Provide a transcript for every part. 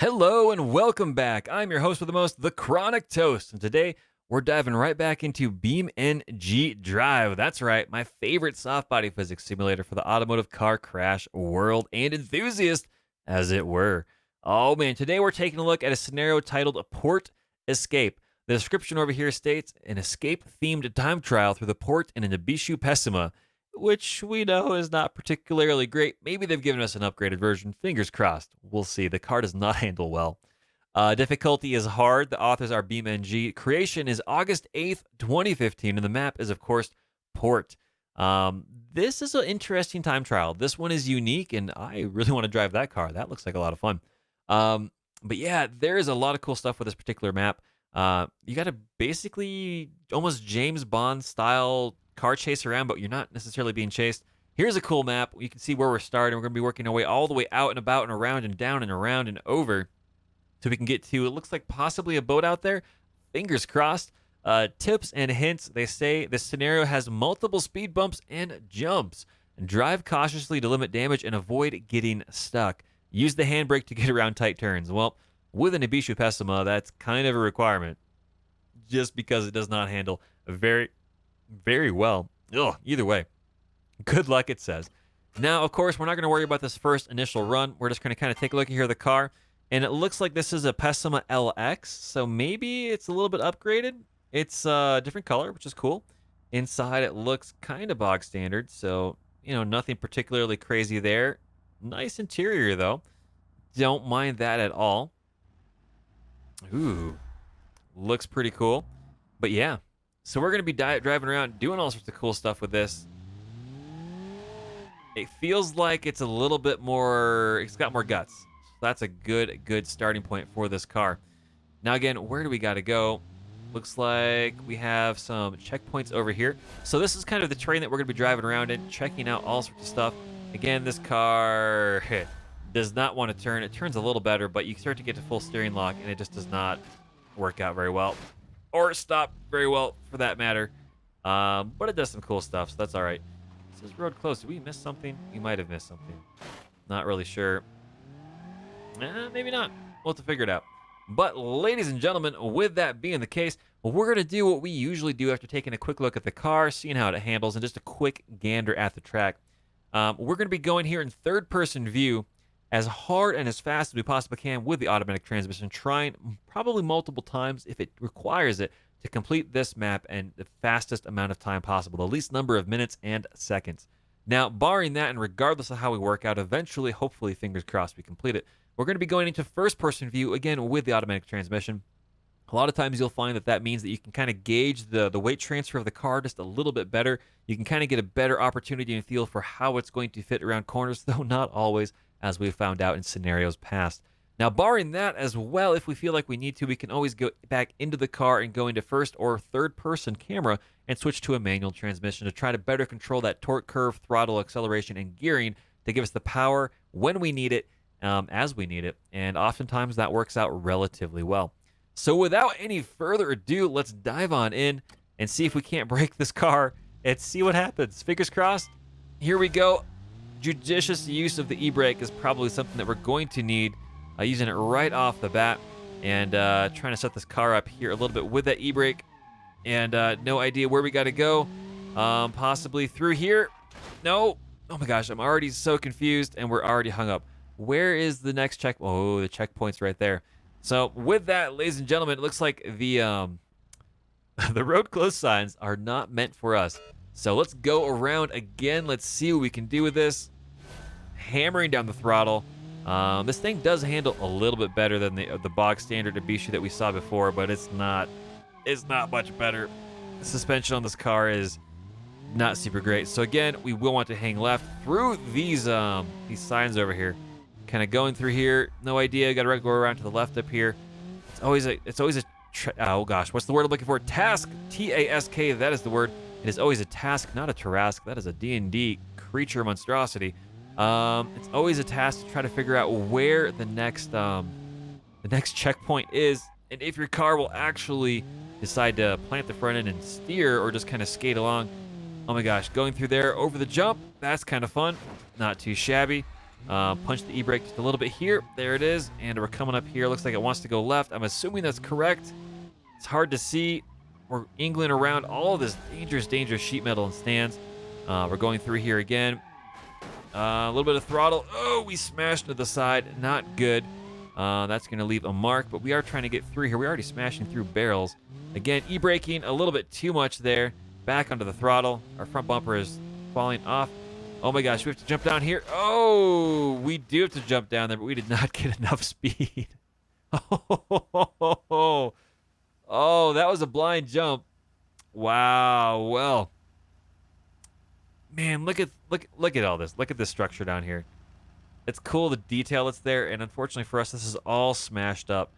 Hello and welcome back. I'm your host with the most, TheChronicToast, and today we're diving right back into BeamNG.drive. That's right, my favorite soft body physics simulator for the automotive car crash world and enthusiast, as it were. Oh man, today we're taking a look at a scenario titled a Port Escape. The description over here states an escape-themed time trial through the port in an Ibishu Pessima, which we know is not particularly great. Maybe they've given us an upgraded version. Fingers crossed. We'll see. The car does not handle well. Difficulty is hard. The authors are BeamNG. Creation is August 8th, 2015, and the map is, of course, Port. This is an interesting time trial. This one is unique, and I really want to drive that car. That looks like a lot of fun. But yeah, there is a lot of cool stuff with this particular map. You got to basically almost James Bond style car chase around, but you're not necessarily being chased. Here's a cool map. You can see where we're starting. We're going to be working our way all the way out and about and around and down and around and over so we can get to, it looks like possibly a boat out there. Fingers crossed. Tips and hints. They say this scenario has multiple speed bumps and jumps. And drive cautiously to limit damage and avoid getting stuck. Use the handbrake to get around tight turns. Well, with an Ibishu Pessima, that's kind of a requirement just because it does not handle very well. Ugh, either way, good luck, it says. Now, of course, we're not going to worry about this first initial run. We're just going to kind of take a look here at the car. And it looks like this is a Pessima LX, so maybe it's a little bit upgraded. It's a different color, which is cool. Inside, it looks kind of bog standard, so, nothing particularly crazy there. Nice interior, though. Don't mind that at all. Ooh, looks pretty cool. But yeah, so we're going to be driving around doing all sorts of cool stuff with this. It feels like it's a little bit more, it's got more guts. So that's a good starting point for this car. Now again, where do we got to go? Looks like we have some checkpoints over here. So this is kind of the terrain that we're going to be driving around in, checking out all sorts of stuff. Again, this car does not want to turn. It turns a little better, but you start to get to full steering lock, and it just does not work out very well. Or stop very well, for that matter. But it does some cool stuff, so that's all right. It says road closed. Did we miss something? We might have missed something. Not really sure. Maybe not. We'll have to figure it out. But ladies and gentlemen, with that being the case, we're going to do what we usually do after taking a quick look at the car, seeing how it handles, and just a quick gander at the track. We're going to be going here in third-person view as hard and as fast as we possibly can with the automatic transmission, trying probably multiple times if it requires it to complete this map in the fastest amount of time possible, the least number of minutes and seconds. Now, barring that, and regardless of how we work out, eventually, hopefully, fingers crossed, we complete it, we're going to be going into first-person view, again, with the automatic transmission. A lot of times you'll find that means that you can kind of gauge the weight transfer of the car just a little bit better. You can kind of get a better opportunity and feel for how it's going to fit around corners, though not always, as we've found out in scenarios past. Now, barring that as well, if we feel like we need to, we can always go back into the car and go into first or third-person camera and switch to a manual transmission to try to better control that torque curve, throttle, acceleration, and gearing to give us the power when we need it, as we need it. And oftentimes that works out relatively well. So without any further ado, let's dive on in and see if we can't break this car and see what happens. Fingers crossed. Here we go. Judicious use of the e-brake is probably something that we're going to need, using it right off the bat, and trying to set this car up here a little bit with that e-brake, and no idea where we got to go. Possibly through here. No. Oh my gosh, I'm already so confused, and we're already hung up. Where is the next check? Oh, the checkpoint's right there. So with that, ladies and gentlemen, it looks like the the road closed signs are not meant for us. So let's go around again. Let's see what we can do with this. Hammering down the throttle. This thing does handle a little bit better than the bog standard Ibishu that we saw before, but it's not much better. The suspension on this car is not super great. So again, we will want to hang left through these signs over here. Kind of going through here. No idea. Got to go around to the left up here. It's always a oh gosh, what's the word I'm looking for? Task. T-A-S-K. That is the word. It is always a task, not a Tarrasque. That is a D&D creature monstrosity. It's always a task to try to figure out where the next checkpoint is, and if your car will actually decide to plant the front end and steer, or just kind of skate along. Oh my gosh, going through there over the jump, that's kind of fun. Not too shabby. Punch the e-brake just a little bit here. There it is. And we're coming up here. Looks like it wants to go left. I'm assuming that's correct. It's hard to see. We're angling around all of this dangerous sheet metal and stands. We're going through here again. A little bit of throttle. Oh, we smashed to the side. Not good. That's going to leave a mark, but we are trying to get through here. We're already smashing through barrels. Again, e-braking a little bit too much there. Back onto the throttle. Our front bumper is falling off. Oh my gosh, we have to jump down here. Oh, we do have to jump down there, but we did not get enough speed. Oh, that was a blind jump. Wow. Well, man, look at all this. Look at this structure down here. It's cool, the detail that's there, and unfortunately for us, this is all smashed up.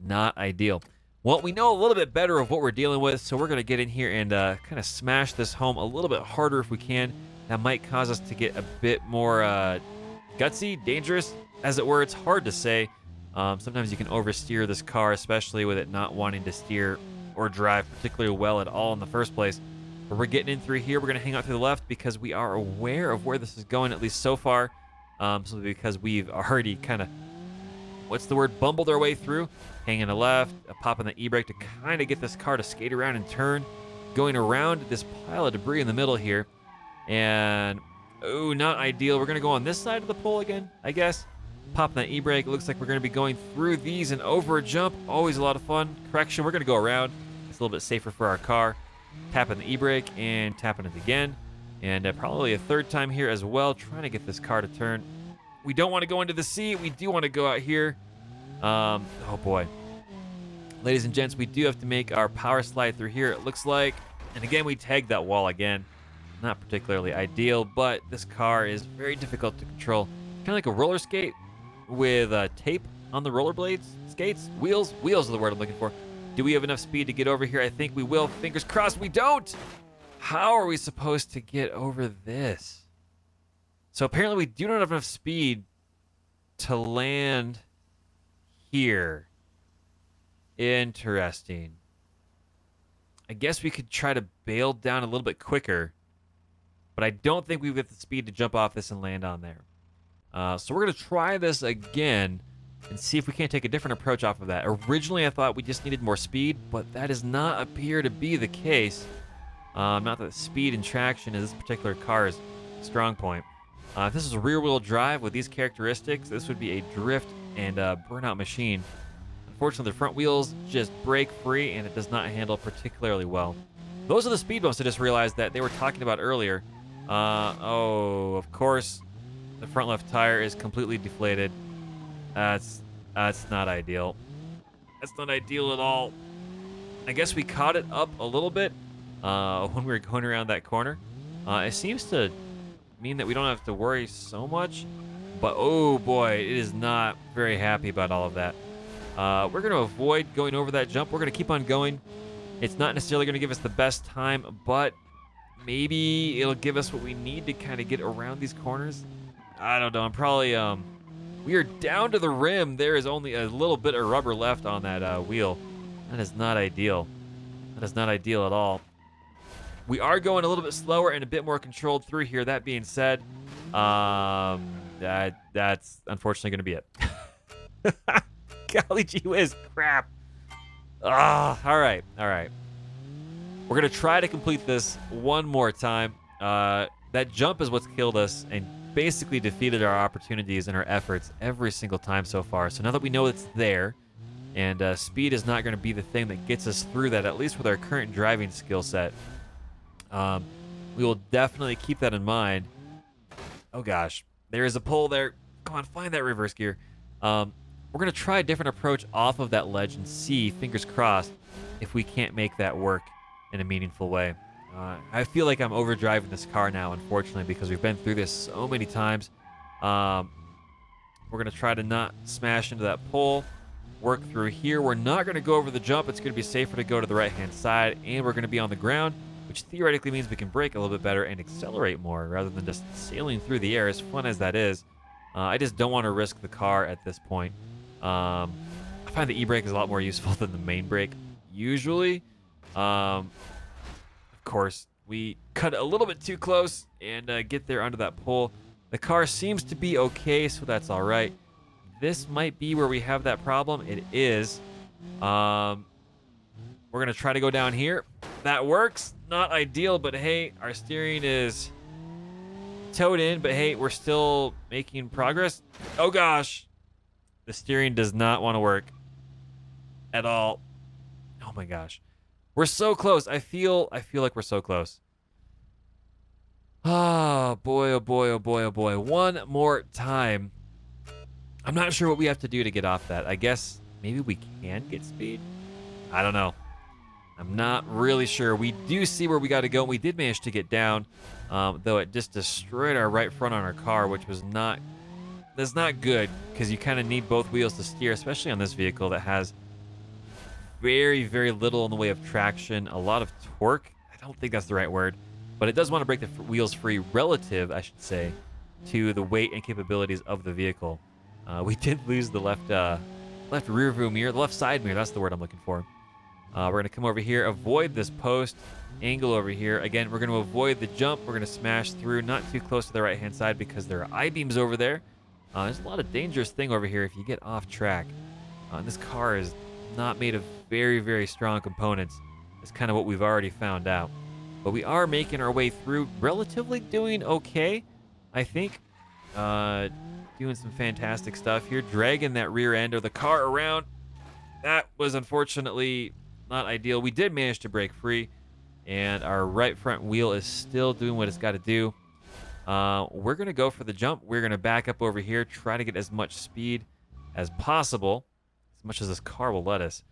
Not ideal. Well, we know a little bit better of what we're dealing with, so we're going to get in here and kind of smash this home a little bit harder if we can. That might cause us to get a bit more gutsy, dangerous, as it were. It's hard to say. Sometimes you can oversteer this car, especially with it not wanting to steer or drive particularly well at all in the first place. But we're getting in through here. We're going to hang out through the left because we are aware of where this is going, at least so far. So because we've already kind of, bumbled our way through. Hanging to left, popping the e-brake to kind of get this car to skate around and turn. Going around this pile of debris in the middle here. And, oh, not ideal. We're going to go on this side of the pole again, I guess. Popping that e-brake. It looks like we're going to be going through these and over a jump. Always a lot of fun. Correction, we're going to go around. It's a little bit safer for our car. Tapping the e-brake and tapping it again. And probably a third time here as well, trying to get this car to turn. We don't want to go into the sea. We do want to go out here. Oh, boy. Ladies and gents, we do have to make our power slide through here, it looks like. And again, we tagged that wall again. Not particularly ideal, but this car is very difficult to control. Kind of like a roller skate with tape on the rollerblades. Skates? Wheels? Wheels are the word I'm looking for. Do we have enough speed to get over here? I think we will. Fingers crossed we don't. How are we supposed to get over this? So apparently we do not have enough speed to land here. Interesting. I guess we could try to bail down a little bit quicker, but I don't think we've got the speed to jump off this and land on there. So we're going to try this again and see if we can't take a different approach off of that. Originally, I thought we just needed more speed, but that does not appear to be the case. Not that speed and traction is this particular car's strong point. If this is a rear-wheel drive with these characteristics, this would be a drift and burnout machine. Unfortunately, the front wheels just break free, and it does not handle particularly well. Those are the speed bumps I just realized that they were talking about earlier. Oh, of course, the front left tire is completely deflated. That's not ideal. That's not ideal at all. I guess we caught it up a little bit when we were going around that corner. It seems to mean that we don't have to worry so much, but oh boy, it is not very happy about all of that. We're going to avoid going over that jump. We're going to keep on going. It's not necessarily going to give us the best time, but maybe it'll give us what we need to kind of get around these corners. I don't know. I'm probably we are down to the rim. There is only a little bit of rubber left on that wheel. That is not ideal. That is not ideal at all. We are going a little bit slower and a bit more controlled through here. That being said, that's unfortunately going to be it. Golly gee whiz, crap. All right. We're going to try to complete this one more time. That jump is what's killed us and basically defeated our opportunities and our efforts every single time so far. So now that we know it's there, and speed is not going to be the thing that gets us through that, at least with our current driving skill set, we will definitely keep that in mind. Oh gosh, there is a pole there. Come on, find that reverse gear. We're going to try a different approach off of that ledge and see, fingers crossed, if we can't make that work in a meaningful way. I feel like I'm overdriving this car now, unfortunately, because we've been through this so many times. We're going to try to not smash into that pole, work through here. We're not going to go over the jump. It's going to be safer to go to the right-hand side, and we're going to be on the ground, which theoretically means we can brake a little bit better and accelerate more rather than just sailing through the air, as fun as that is. I just don't want to risk the car at this point. I find the e-brake is a lot more useful than the main brake usually. Of course, we cut a little bit too close and get there under that pole. The car seems to be okay, so that's all right. This might be where we have that problem. It is. We're going to try to go down here. That works. Not ideal, but hey, our steering is towed in, but hey, we're still making progress. Oh gosh. The steering does not want to work at all. Oh my gosh. We're so close. I feel like we're so close. Oh boy, oh boy, oh boy, oh boy. One more time. I'm not sure what we have to do to get off that. I guess maybe we can get speed. I don't know. I'm not really sure. We do see where we got to go. We did manage to get down, though it just destroyed our right front on our car, which was that's not good because you kind of need both wheels to steer, especially on this vehicle that has very, very little in the way of traction, a lot of torque. I don't think that's the right word, but it does want to break the wheels free relative, I should say, to the weight and capabilities of the vehicle. We did lose the left rear view mirror, the left side mirror. That's the word I'm looking for. We're going to come over here, avoid this post, angle over here. Again, we're going to avoid the jump. We're going to smash through, not too close to the right-hand side because there are I-beams over there. There's a lot of dangerous thing over here if you get off track. This car is not made of very, very strong components. It's kind of what we've already found out. But we are making our way through, relatively doing okay, I think. Doing some fantastic stuff here, dragging that rear end of the car around. That was unfortunately not ideal. We did manage to break free, and our right front wheel is still doing what it's got to do. We're going to go for the jump. We're going to back up over here, try to get as much speed as possible, as much as this car will let us.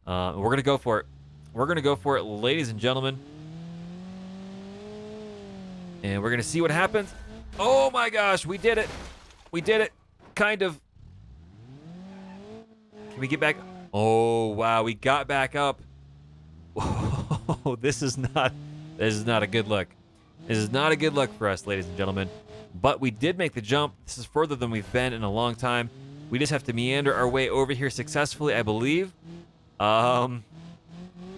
We're going to go for it. We're going to go for it, ladies and gentlemen. And we're going to see what happens. Oh my gosh, we did it. We did it. Kind of. Can we get back? Oh, wow, we got back up. Whoa, this is not a good look. This is not a good look for us, ladies and gentlemen. But we did make the jump. This is further than we've been in a long time. We just have to meander our way over here successfully, I believe. Wow,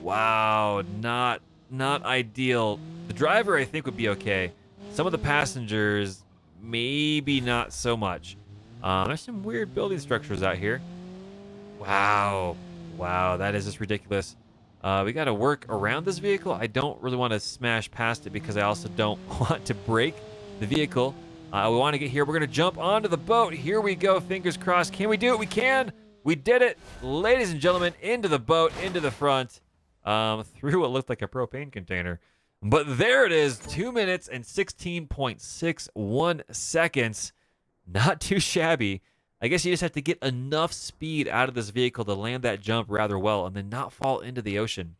not ideal. The driver, I think, would be okay. Some of the passengers, maybe not so much. There's some weird building structures out here. Wow, that is just ridiculous. We got to work around this vehicle. I don't really want to smash past it because I also don't want to break the vehicle. We want to get here. We're going to jump onto the boat. Here we go. Fingers crossed. Can we do it? We can. We did it. Ladies and gentlemen, into the boat, into the front, through what looked like a propane container. But there it is, 2 minutes and 16.61 seconds. Not too shabby. I guess you just have to get enough speed out of this vehicle to land that jump rather well and then not fall into the ocean.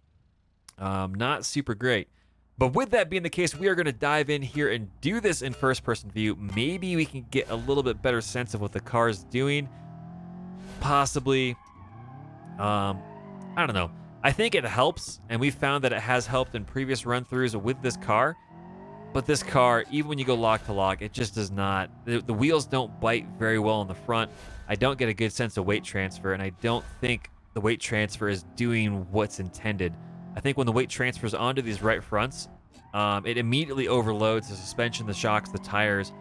Not super great. But with that being the case, we are going to dive in here and do this in first-person view. Maybe we can get a little bit better sense of what the car is doing. Possibly. I don't know. I think it helps, and we've found that it has helped in previous run-throughs with this car. But this car, even when you go lock to lock, it just does not. The wheels don't bite very well in the front. I don't get a good sense of weight transfer, and I don't think the weight transfer is doing what's intended. I think when the weight transfers onto these right fronts, it immediately overloads the suspension, the shocks, the tires,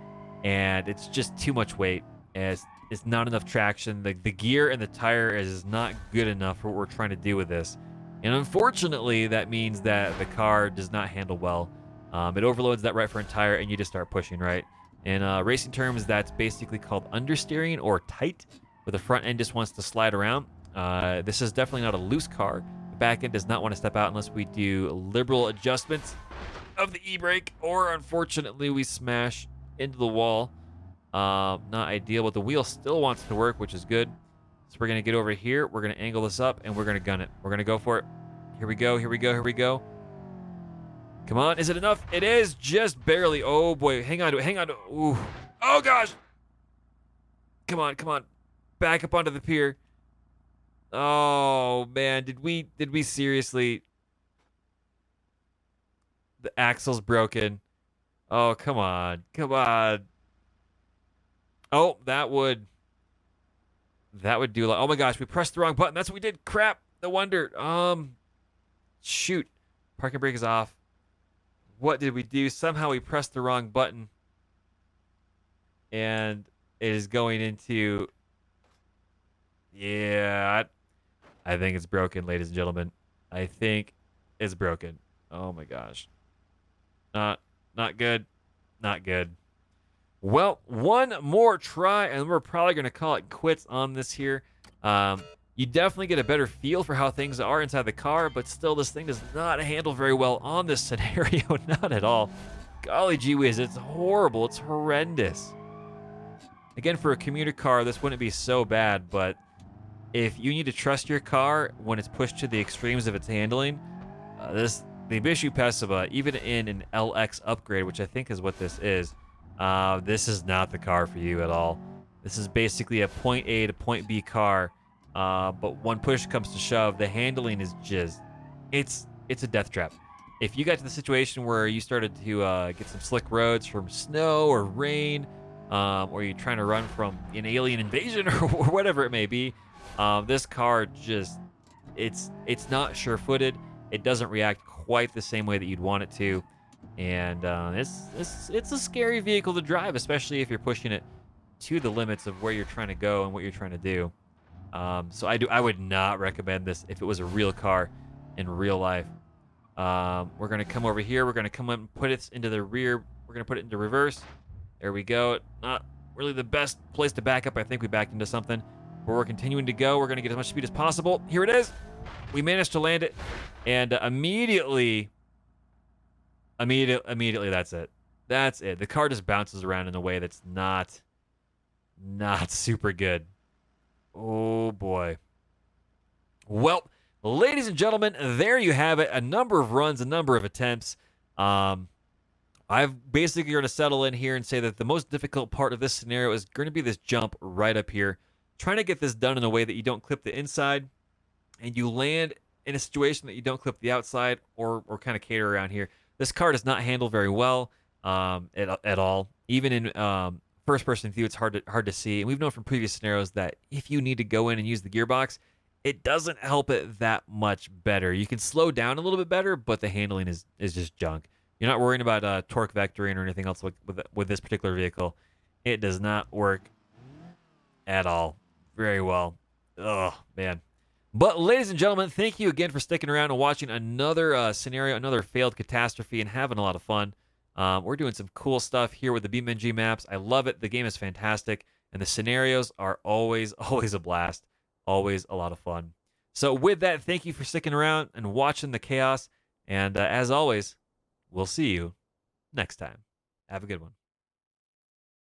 and it's just too much weight. It's not enough traction. The gear and the tire is not good enough for what we're trying to do with this. And unfortunately, that means that the car does not handle well. It overloads that right front tire, and you just start pushing, right? In racing terms, that's basically called understeering or tight, where the front end just wants to slide around. This is definitely not a loose car. The back end does not want to step out unless we do liberal adjustments of the e-brake, or unfortunately, we smash into the wall. Not ideal, but the wheel still wants to work, which is good. So we're going to get over here. We're going to angle this up, and we're going to gun it. We're going to go for it. Here we go, here we go, here we go. Come on, is it enough? It is, just barely. Oh boy, hang on to it, hang on to it. Ooh. Oh gosh. Come on, come on. Back up onto the pier. Oh man, did we seriously? The axle's broken. Oh, come on, come on. Oh, that would do like, oh my gosh, we pressed the wrong button. That's what we did. Crap, no wonder. Shoot. Parking brake is off. What did we do? Somehow we pressed the wrong button. and it is going into. Yeah, I think it's broken, ladies and gentlemen. I think it's broken. Oh my gosh. Not not good. Not good. Well, one more try, and we're probably going to call it quits on this here. Um, you definitely get a better feel for how things are inside the car, but still, this thing does not handle very well on this scenario. Not at all. Golly gee whiz, it's horrible. It's horrendous. Again, for a commuter car, this wouldn't be so bad, but if you need to trust your car when it's pushed to the extremes of its handling, the Bishu Passiva, even in an LX upgrade, which I think is what this is not the car for you at all. This is basically a point A to point B car, but when push comes to shove, the handling is just, it's a death trap. If you got to the situation where you started to get some slick roads from snow or rain, or you're trying to run from an alien invasion or whatever it may be, this car just, it's not sure-footed. It doesn't react quite the same way that you'd want it to, and it's a scary vehicle to drive, especially if you're pushing it to the limits of where you're trying to go and what you're trying to do. So I would not recommend this if it was a real car in real life. We're gonna come over here. We're gonna come up and put it into the rear. We're gonna put it into reverse. There we go. Not really the best place to back up. I think we backed into something. But we're continuing to go. We're gonna get as much speed as possible. Here it is. We managed to land it, and immediately, that's it. That's it. The car just bounces around in a way that's not super good. Oh boy. Well, ladies and gentlemen, there you have it. A number of runs, a number of attempts. I've basically going to settle in here and say that the most difficult part of this scenario is going to be this jump right up here. Trying to get this done in a way that you don't clip the inside and you land in a situation that you don't clip the outside or kind of cater around here. This car does not handle very well at all. Even in first-person view, it's hard to see. And we've known from previous scenarios that if you need to go in and use the gearbox, it doesn't help it that much better. You can slow down a little bit better, but the handling is just junk. You're not worrying about torque vectoring or anything else with this particular vehicle. It does not work at all very well. Oh, man. But, ladies and gentlemen, thank you again for sticking around and watching another scenario, another failed catastrophe, and having a lot of fun. We're doing some cool stuff here with the BeamNG maps. I love it. The game is fantastic, and the scenarios are always a blast. Always a lot of fun. So, with that, thank you for sticking around and watching the chaos. And as always, we'll see you next time. Have a good one.